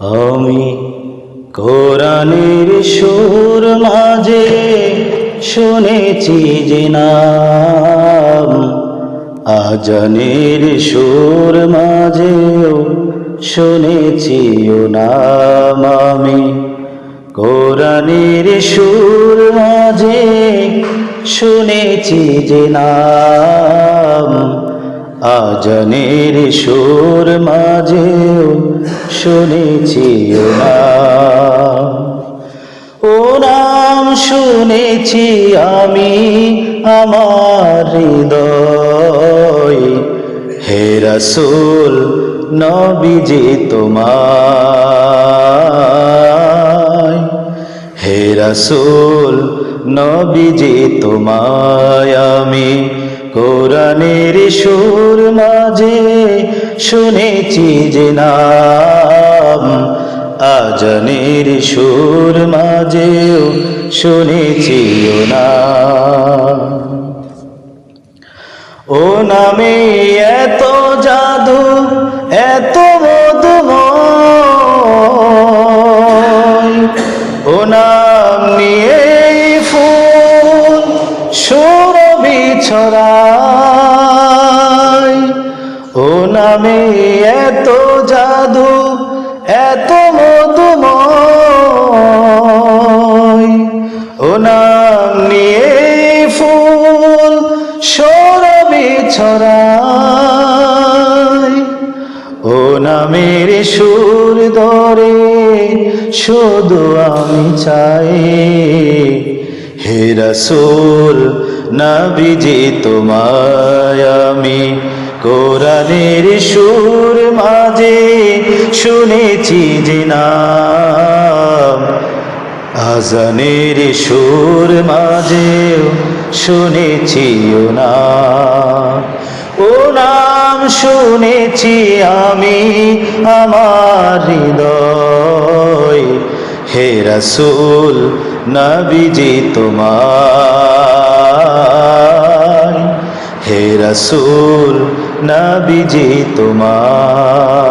আমি কোরআনের সুর মাঝে শুনেছি যে নাম, আজানের সুর মাঝেও শুনেছি ও নাম। আমি কোরআনের সুর মাঝে শুনেছি যে নাম, আজানের সুর মাঝেও শুনেছি ও নাম। ও নাম শুনেছি আমি আমার হৃদয়, হে রাসূল নবীজি তোমায়, হে রাসূল নবীজি তোমায় আমি কোরআনের সুর মাঝে শুনেছি যে নাম, আজানের সুর মাঝেও শুনেছি ও নাম। ও নামে এত জাদু এত মধুময়, ও নাম নিয়ে ফুল সুরভি ছড়ায়। ও নামে এত জাদু এত মধুময়, ও নাম নিয়ে ফুল সুরভি ছড়ায়। ও নামের সুর ধরে শুধু আমি চাই, হে রাসূল নবীজি তোমায় আমি কোরআনের সুর মাঝে শুনেছি যে নাম, আজানের সুর মাঝেও শুনেছি ও নাম। ও নাম শুনেছি আমি আমার হৃদয়, হে রাসূল নবীজি তোমায়, হে রাসূল নবীজি তোমায়।